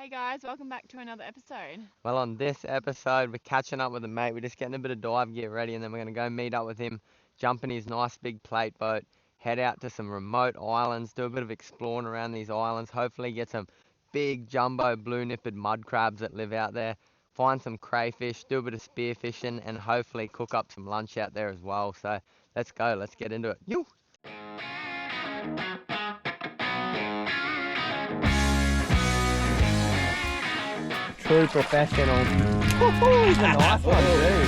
Hey guys, welcome back to another episode. Well, on this episode, we're catching up with a mate. We're just getting a bit of dive gear ready, and then we're going to go meet up with him, jump in his nice big plate boat, head out to some remote islands, do a bit of exploring around these islands, hopefully get some big jumbo blue-nippered mud crabs that live out there, find some crayfish, do a bit of spearfishing, and hopefully cook up some lunch out there as well. So let's go, let's get into it. Yoo! True professional. He's a nice one too.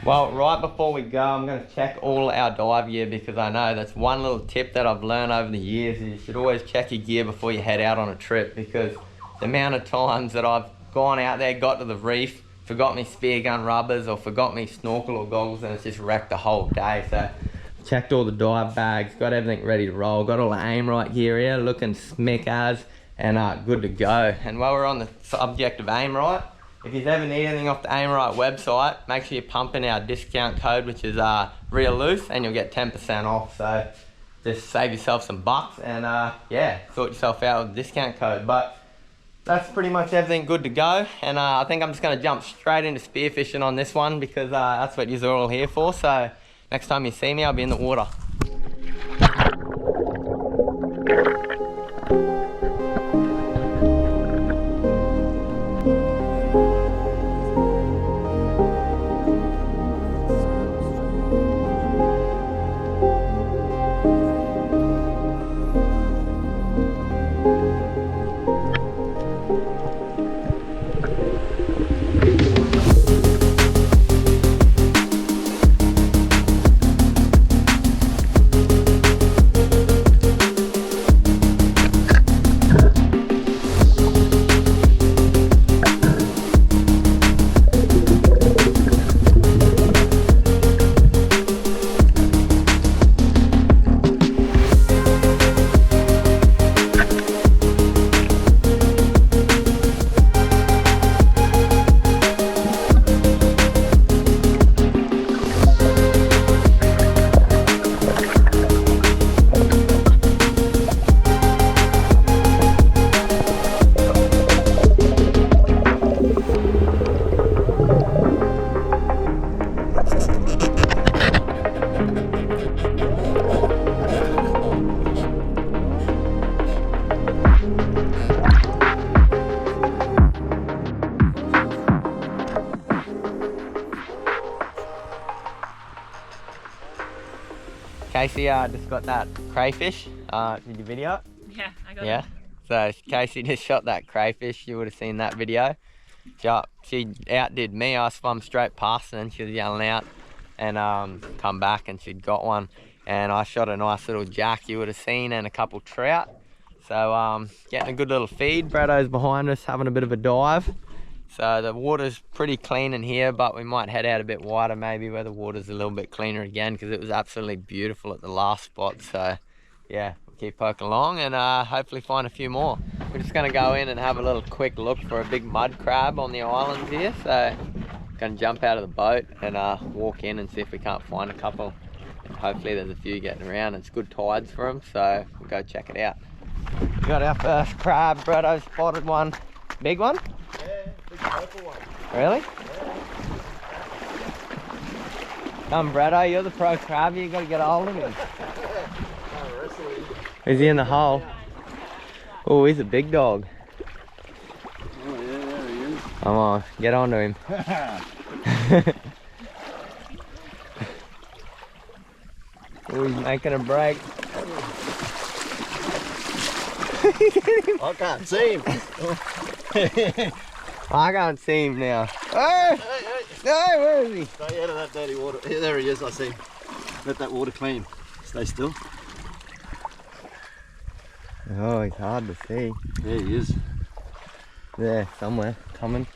Well, right before we go, I'm going to check all our dive gear because I know that's one little tip that I've learned over the years is you should always check your gear before you head out on a trip, because the amount of times that I've gone out there, got to the reef, forgot me spear gun rubbers or forgot me snorkel or goggles, and it's just wrecked the whole day. So checked all the dive bags, got everything ready to roll, got all the aim right gear here, looking smick as, and good to go. And while we're on the subject of aim right, if you ever need anything off the aim right website, make sure you pump in our discount code, which is real loose, and you'll get 10% off. So just save yourself some bucks and yeah, sort yourself out with the discount code. But that's pretty much everything good to go, and I think I'm just going to jump straight into spearfishing on this one because that's what you're all here for. So next time you see me, I'll be in the water. Casey just got that crayfish. Did you video it? Yeah, I got Yeah. So Casey just shot that crayfish. You would have seen that video. She outdid me. I swam straight past her and she was yelling out, and come back and she'd got one. And I shot a nice little jack you would have seen, and a couple trout. So getting a good little feed. Braddo's behind us having a bit of a dive. So the water's pretty clean in here, but we might head out a bit wider maybe where the water's a little bit cleaner again, because it was absolutely beautiful at the last spot. So yeah, we'll keep poking along and hopefully find a few more. We're just gonna go in and have a little quick look for a big mud crab on the islands here. So gonna jump out of the boat and walk in and see if we can't find a couple. And hopefully there's a few getting around. It's good tides for them, so we'll go check it out. We got our first crab. Braddo spotted one. Big one? Yeah, big purple one. Really? Yeah. Come, Braddo, you're the pro crab. You got to get a hold of him. I'll wrestle him. Is he in the hole? Oh, he's a big dog. Oh yeah, there he is. Come on, get onto him. Oh, he's making a break. I can't see him. I can't see him now. Oh! Hey, where is he? Stay out of that dirty water. Yeah, there he is, I see him. Let that water clean. Stay still. Oh, he's hard to see. There he is. There, somewhere, coming.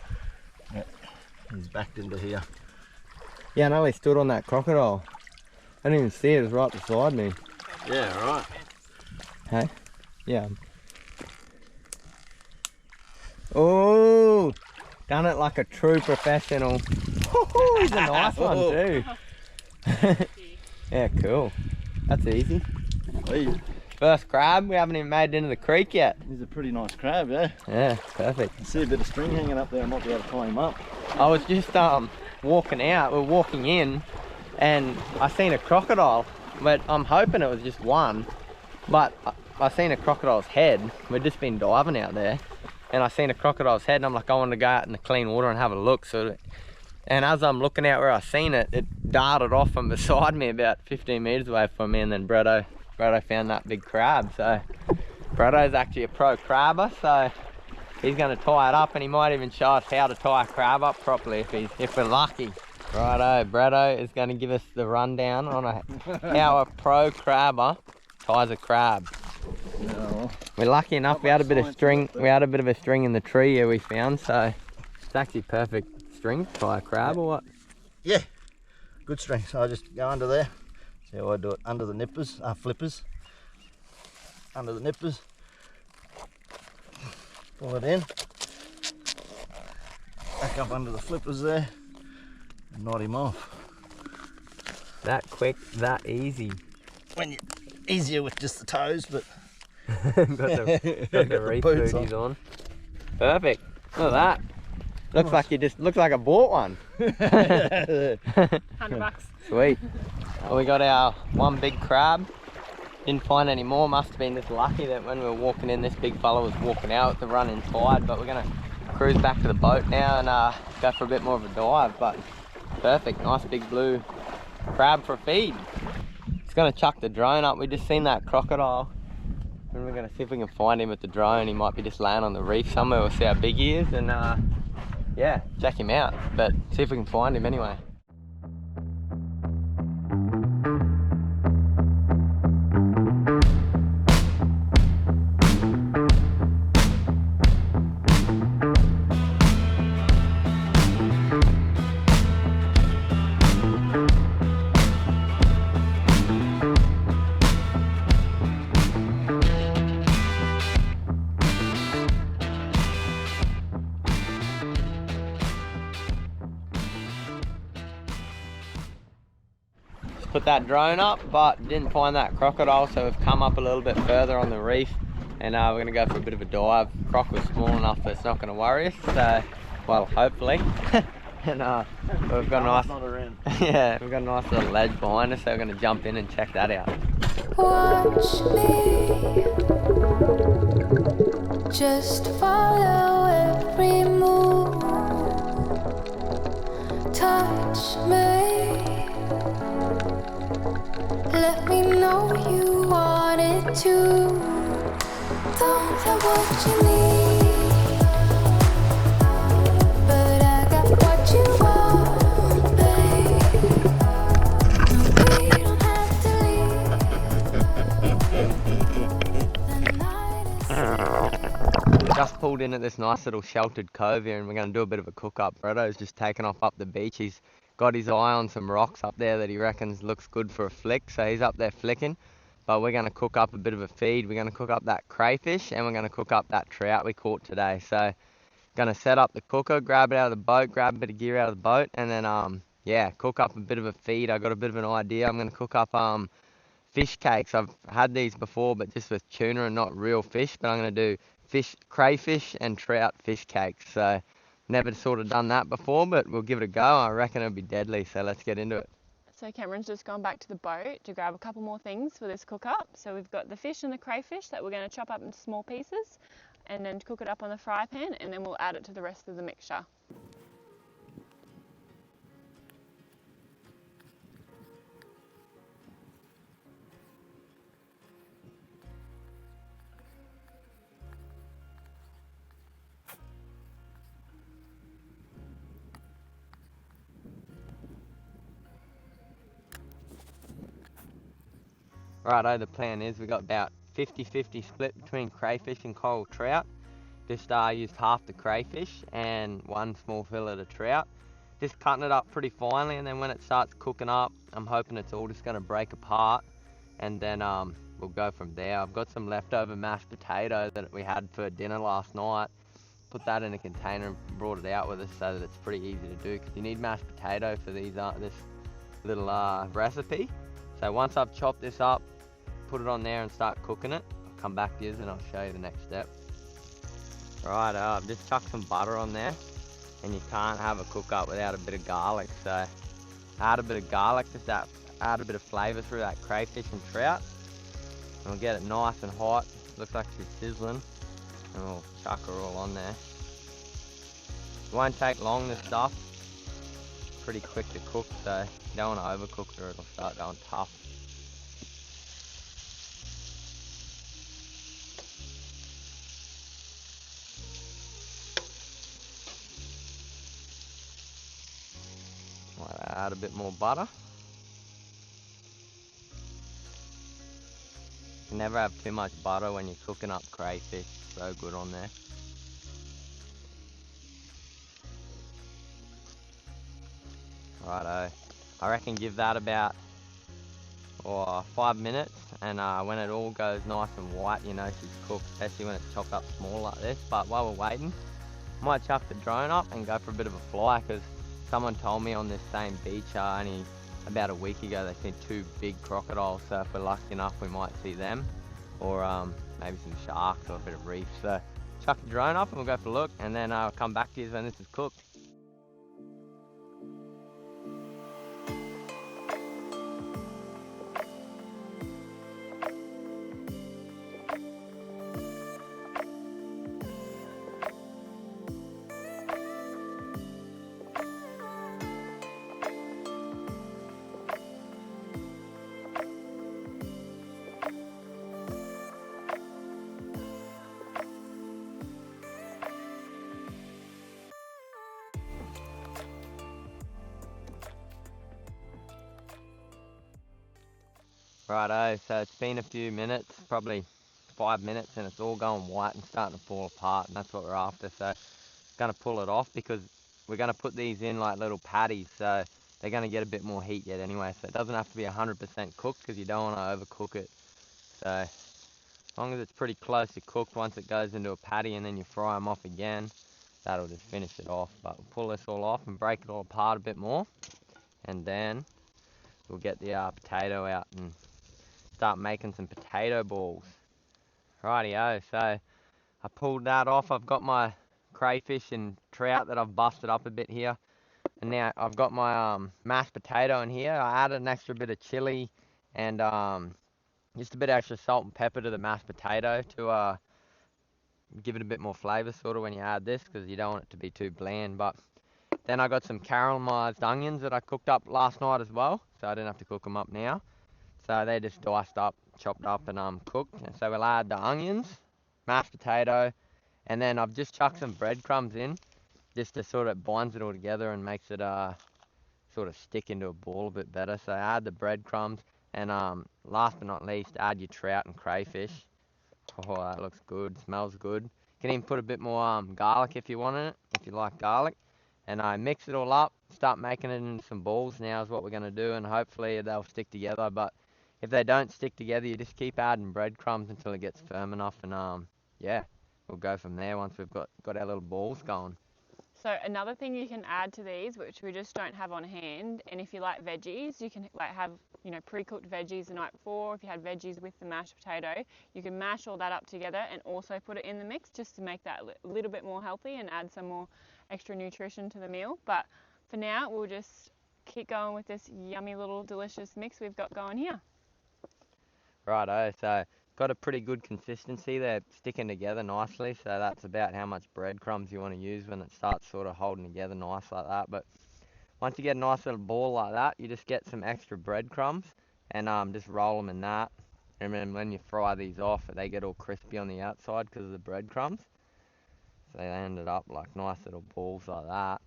Yeah. He's backed into here. Yeah, I know he stood on that crocodile. I didn't even see it, it was right beside me. Yeah, right. Hey? Yeah. Oh! Done it like a true professional. Woohoo, he's a nice one too. Yeah, cool. That's easy. Hey, First crab, we haven't even made it into the creek yet. he's a pretty nice crab, yeah. Yeah, perfect. I see a bit of string hanging up there. I might be able to tie him up. I was just walking out, we're walking in, and I seen a crocodile, but I'm hoping it was just one. But I seen a crocodile's head. We'd just been diving out there, and I seen a crocodile's head, and I'm like, I want to go out in the clean water and have a look. And as I'm looking out where I seen it, it darted off from beside me about 15 meters away from me, and then Bretto found that big crab. So Bretto's actually a pro crabber, so he's going to tie it up, and he might even show us how to tie a crab up properly if we're lucky. Righto, Bretto is going to give us the rundown on how a pro crabber ties a crab. No. We're lucky enough we had a bit of string. We had a bit of a string in the tree here we found, so it's actually perfect string to tie a crab or what? Yeah, good string. So I just go under there. See how I do it? Under the nippers, flippers. Under the nippers. Pull it in. Back up under the flippers there. And knot him off. That quick, that easy. When you easier with just the toes, but got the reef boots booties on. Perfect. Look at that. Looks like I bought one. $100. Sweet. Well, we got our one big crab. Didn't find any more. Must have been just lucky that when we were walking in, this big fella was walking out with the running tide. But we're gonna cruise back to the boat now and go for a bit more of a dive. But perfect, nice big blue crab for a feed. It's gonna chuck the drone up. We just seen that crocodile, and we're gonna see if we can find him with the drone. He might be just laying on the reef somewhere. We'll see how big he is and yeah, check him out. But see if we can find him anyway. Put that drone up, but didn't find that crocodile, so we've come up a little bit further on the reef, and we're going to go for a bit of a dive. Croc was small enough that it's not going to worry us, so, well, hopefully. And we've got a nice, yeah, we've got a nice little ledge behind us, so we're going to jump in and check that out. Watch me, just follow every move. Touch me, let me know you want it too. Don't have what you need, but I got what you want, babe. No, we don't have to leave. The night is Just pulled in at this nice little sheltered cove here, and we're going to do a bit of a cook up. Bretto's just taken off up the beach. He's got his eye on some rocks up there that he reckons looks good for a flick, so he's up there flicking. But we're going to cook up a bit of a feed. We're going to cook up that crayfish, and we're going to cook up that trout we caught today. So going to set up the cooker, grab it out of the boat, grab a bit of gear out of the boat, and then yeah, cook up a bit of a feed. I got a bit of an idea. I'm going to cook up fish cakes. I've had these before, but just with tuna and not real fish. But I'm going to do crayfish and trout fish cakes. So never sort of done that before, but we'll give it a go. I reckon it'll be deadly, so let's get into it. So Cameron's just gone back to the boat to grab a couple more things for this cook up. So we've got the fish and the crayfish that we're going to chop up into small pieces and then cook it up on the fry pan, and then we'll add it to the rest of the mixture. Righto, the plan is we got about 50-50 split between crayfish and coral trout. Just used half the crayfish and one small fillet of trout. Just cutting it up pretty finely, and then when it starts cooking up, I'm hoping it's all just going to break apart, and then we'll go from there. I've got some leftover mashed potato that we had for dinner last night, put that in a container and brought it out with us so that it's pretty easy to do, because you need mashed potato for these this little recipe. So once I've chopped this up, put it on there and start cooking it, I'll come back to you and I'll show you the next step. Right, I've just chucked some butter on there, and you can't have a cook up without a bit of garlic, so add a bit of garlic, just add a bit of flavour through that crayfish and trout, and we'll get it nice and hot. Looks like she's sizzling, and we'll chuck her all on there. It won't take long, this stuff. Pretty quick to cook, so you don't want to overcook it or it'll start going tough. Might add a bit more butter. You never have too much butter when you're cooking up crayfish. So good on there. Righto. I reckon give that about 5 minutes, and when it all goes nice and white, you know she's cooked, especially when it's chopped up small like this. But while we're waiting, I might chuck the drone up and go for a bit of a fly, because someone told me on this same beach only about a week ago they seen 2 big crocodiles, so if we're lucky enough we might see them, or maybe some sharks or a bit of reef. So chuck the drone up and we'll go for a look, and then I'll come back to you when this is cooked. Righto, so it's been a few minutes, probably 5 minutes, and it's all going white and starting to fall apart, and that's what we're after. So going to pull it off, because we're going to put these in like little patties, so they're going to get a bit more heat yet anyway. So it doesn't have to be 100% cooked, because you don't want to overcook it. So as long as it's pretty close to cooked, once it goes into a patty and then you fry them off again, that'll just finish it off. But we'll pull this all off and break it all apart a bit more, and then we'll get the potato out and start making some potato balls. Rightio, so I pulled that off. I've got my crayfish and trout that I've busted up a bit here, and now I've got my mashed potato in here. I added an extra bit of chili and just a bit of extra salt and pepper to the mashed potato to give it a bit more flavour sort of when you add this, because you don't want it to be too bland. But then I got some caramelised onions that I cooked up last night as well, so I didn't have to cook them up now. So they're just diced up, chopped up and cooked. And so we'll add the onions, mashed potato, and then I've just chucked some breadcrumbs in, just to sort of binds it all together and makes it sort of stick into a ball a bit better. So add the breadcrumbs, and last but not least, add your trout and crayfish. Oh, that looks good, smells good. You can even put a bit more garlic if you want in it, if you like garlic. And I mix it all up, start making it into some balls now is what we're going to do, and hopefully they'll stick together. But if they don't stick together, you just keep adding breadcrumbs until it gets firm enough, and yeah, we'll go from there once we've got our little balls going. So another thing you can add to these, which we just don't have on hand, and if you like veggies, you can like have pre-cooked veggies the night before. If you had veggies with the mashed potato, you can mash all that up together and also put it in the mix, just to make that a little bit more healthy and add some more extra nutrition to the meal. But for now, we'll just keep going with this yummy little delicious mix we've got going here. Righto, so got a pretty good consistency. They're sticking together nicely, so that's about how much breadcrumbs you want to use when it starts sort of holding together nice like that. But once you get a nice little ball like that, you just get some extra breadcrumbs and just roll them in that. And then when you fry these off, they get all crispy on the outside because of the breadcrumbs. So they ended up like nice little balls like that.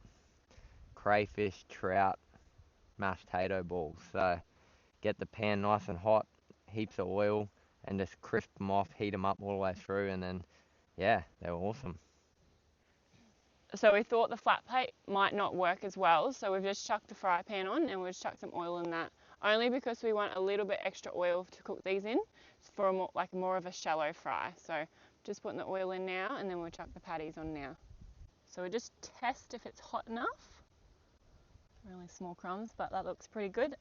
Crayfish, trout, mashed potato balls. So get the pan nice and hot, heaps of oil, and just crisp them off, heat them up all the way through, and then yeah, they're awesome. So we thought the flat plate might not work as well, so we've just chucked the fry pan on and we've just chucked some oil in that, only because we want a little bit extra oil to cook these in for more of a shallow fry. So just putting the oil in now, and then we'll chuck the patties on now. So we just test if it's hot enough. Really small crumbs, but that looks pretty good.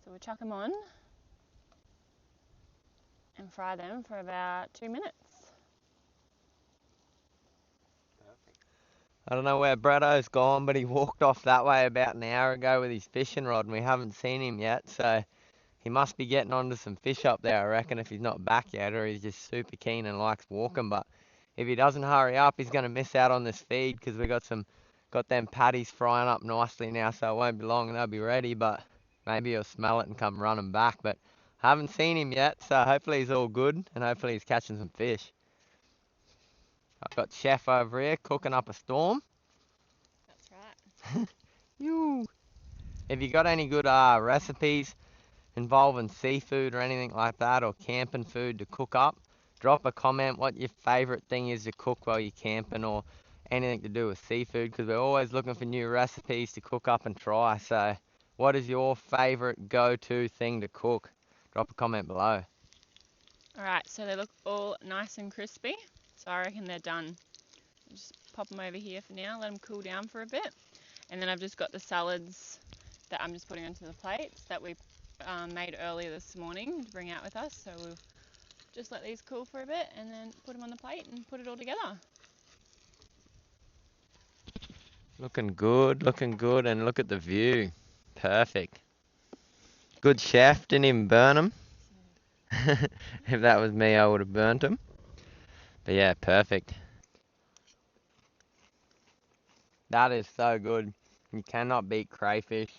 So we'll chuck them on and fry them for about 2 minutes. I don't know where Bretto's gone, but he walked off that way about an hour ago with his fishing rod, and we haven't seen him yet, so he must be getting onto some fish up there, I reckon, if he's not back yet, or he's just super keen and likes walking. But if he doesn't hurry up, he's going to miss out on this feed, because we got them patties frying up nicely now, so it won't be long and they'll be ready, but maybe he'll smell it and come running back. But I haven't seen him yet, so hopefully he's all good, and hopefully he's catching some fish. I've got Chef over here cooking up a storm. That's right. You. If you got any good recipes involving seafood or anything like that, or camping food to cook up, drop a comment what your favourite thing is to cook while you're camping, or anything to do with seafood, because we're always looking for new recipes to cook up and try. So what is your favourite go-to thing to cook? Drop a comment below. Alright, so they look all nice and crispy, so I reckon they're done. Just pop them over here for now, let them cool down for a bit. And then I've just got the salads that I'm just putting onto the plates that we made earlier this morning to bring out with us. So we'll just let these cool for a bit and then put them on the plate and put it all together. Looking good, and look at the view. Perfect. Good chef, didn't even burn them. If that was me, I would have burnt them. But yeah, perfect. That is so good. You cannot beat crayfish.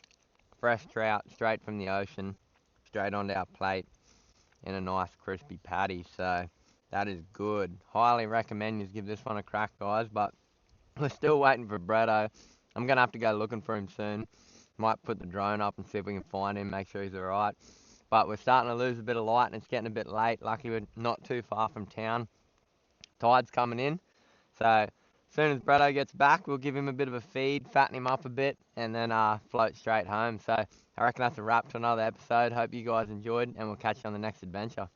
Fresh trout, straight from the ocean, straight onto our plate in a nice crispy patty. So that is good. Highly recommend you give this one a crack, guys. But we're still waiting for Bretto. I'm going to have to go looking for him soon. Might put the drone up and see if we can find him, make sure he's alright. But we're starting to lose a bit of light and it's getting a bit late. Lucky we're not too far from town. Tide's coming in. So as soon as Bretto gets back, we'll give him a bit of a feed, fatten him up a bit, and then float straight home. So I reckon that's a wrap to another episode. Hope you guys enjoyed, and we'll catch you on the next adventure.